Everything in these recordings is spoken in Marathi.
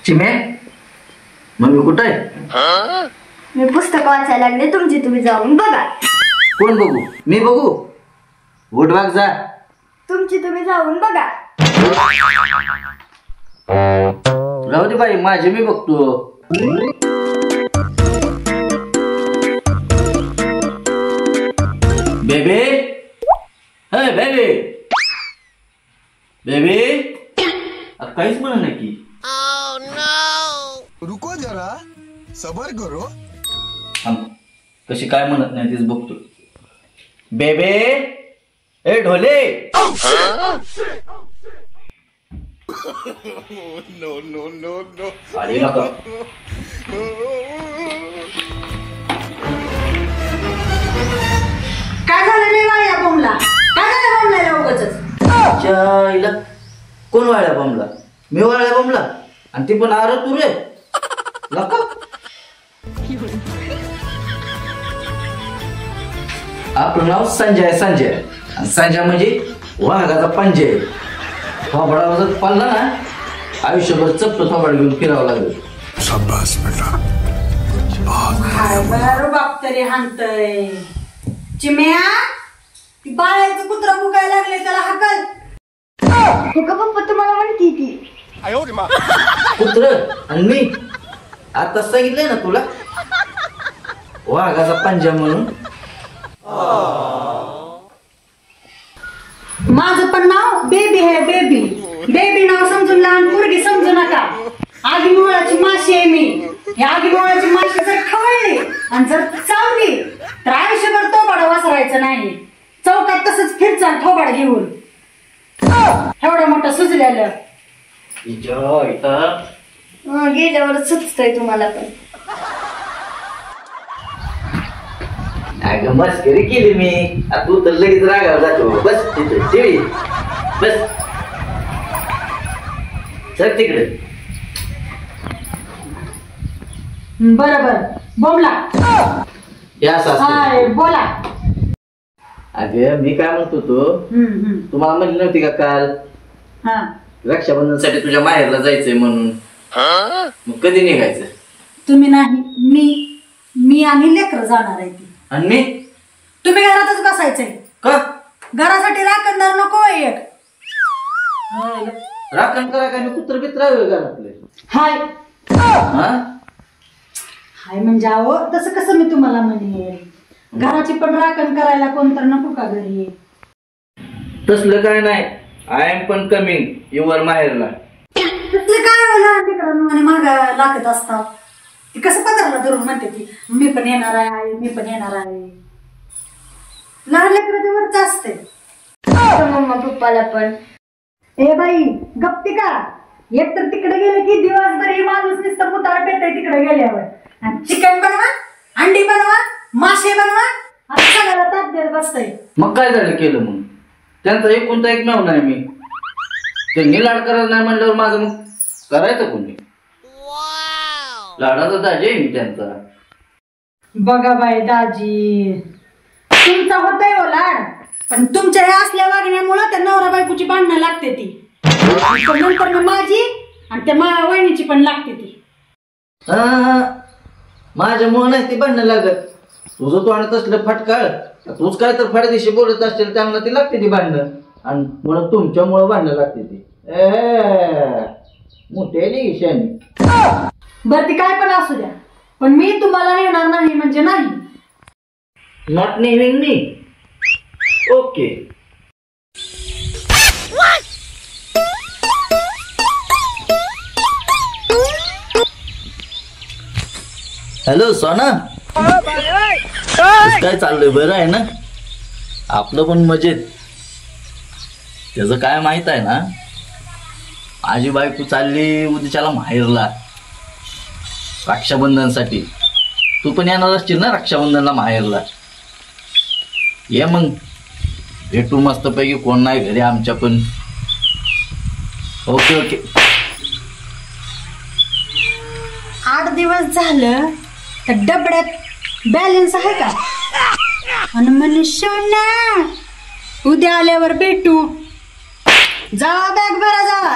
चिमे मम्मी कुठे आहे? मी पुस्तक वाचायला लागले, तुमची तुम्ही जाऊन बघा. कोण बघू? मी बघू? उठ वाग जा. तुमची तुम्ही जाऊन बघा. राहू दे बाई, माझे मी बघतो. बेबी, हे बेबी, बेबी, काहीच म्हणा नाही की. रुको जरा सबर करो. कशी काय म्हणत नाही तीच बघतो. बेबे, ए ढोले. No no no no. आली नका. काय झालं रे वाळ्या बोंबला? काय झालं बोंबलायला उगाचच? कोण वाळ्या बोंबला? मी वाळ्या बोंबला? आणि ती पण आर तू रे नका. आपलं नाव संजय. संजय आणि संजय म्हणजे वाघाचा पंजय. थोबडा जर पाळला ना, आयुष्यभर चप्प थोबड घेऊन फिरावं लागेल. शाबास बेटा. बरं बाप तरी हाणतय. चिम्या, ती बाळाचं कुत्रा फुकायला लागले, त्याला हाकल. हो का पप्पा, तुम्हाला म्हणती ती कुत्र आणि मी आता सांगितलंय ना तुला, वाघाचा पंजा म्हणून. माझं पण नाव बेबी आहे. बेबी बेबी नाव समजून लहान मुलगी समजू नका. आगीमोळाची माशी आहे मी. या आगीमोळाची माशी जर खवळली आणि जर चावली तर आयुष्यभर थोबाडा वासरायचं नाही. चौकात तसंच फिरचाल थोबाड घेऊन. एवढं मोठं सुजलेलं गेल्यावर सुचतंय तुम्हाला पण. अगं मस्करी केली मी. तू तर लगेच रागावर जातो. बस तिथे टीव्ही बस. चल तिकडे. बरोबर बोला. हाय बोला. अगं मी काय म्हणतो, तुम्हाला म्हणली नव्हती का काल रक्षाबंधनसाठी तुझ्या माहेरला जायचंय म्हणून? मग कधी निघायचं? तुम्ही नाही, मी आणि लेकर जाणार आहे ती. आणि मी? तुम्ही घरातच बसायचंय का? घरासाठी राखणदार नको एक. राखण करा काय? कुत्र बित्र घरातले. हाय हाय म्हणजे अहो तसं कसं मी तुम्हाला म्हणेन, घराची पण राखण करायला कोण तर नको का घरी? तसलं काय नाही. आय एम पण कमिंग युवर माहेरला. तसले काय आणि मागा लागत असतात. ती कसं पदार्ला धरून म्हणते ती मी पण येणार आहे, मी पण येणार आहे. लहान लेकराच्या वरच असते. मम्मा पप्पाला पण. ए बाई गप्ती का? एक तर तिकडे गेले की दिवसभर ही माणूस नुसतं पुताळ पेटय तिकडे गेल्यावर. आणि चिकन बनवा, अंडी बनवा, मासे बनवा, असं सगळ्याला ताप देत बसतय. मग काय झालं केलं? मग त्यांचा एक कोणता एक नाव नाही. मी त्यांनी लाड करायला नाही म्हणल्यावर माझं मग करायचं कोणी? लाडाचा दाजी आहे मी त्यांचा. बघा बाई दाजी, तुमचा होतय हो लाड, पण तुमच्या ह्या असल्या वागण्यामुळे त्या नवरा बायकोची भांडणं लागते ती. नंतर माझी आणि त्या वहिनीची पण लागते ती. माझ्यामुळे नाही ती भांडणं लागत. तुझं तू आणत असलं फटकाळ, तूच काय तर फडदिशी बोलत असतील त्यामुळे ती लागते ती भांडणं. आणि म्हणून तुमच्यामुळे भांडणं लागते ती. मोठे शानी. बरं ती काय पण असू द्या, पण मी तुम्हाला नेणार नाही म्हणजे नाही. नॉट नेविंग मी. ओके. हॅलो सोना, काय चाललंय? बरं आहे ना? आपलं पण मजेत. त्याचं काय माहित आहे ना, माझी बायको चालली उद्याच्याला माहेरला रक्षाबंधनसाठी. तू पण येणार असशील ना रक्षाबंधनला माहेरला? ये मग भेटू मस्तपैकी. कोण नाही घरी आमच्या पण. Okay okay. 8 दिवस झालं तर डबड्यात बॅलन्स आहे का? आणि मनुष्य उद्या आल्यावर भेटू. जावा बॅग भरा जावा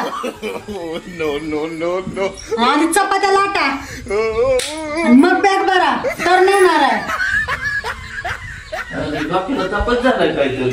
No, no, no, no. आणि चपात्या लाटा आणि मग बॅग भरा तर नेणार आहे. डॉक्टरला तपास झाला काय तर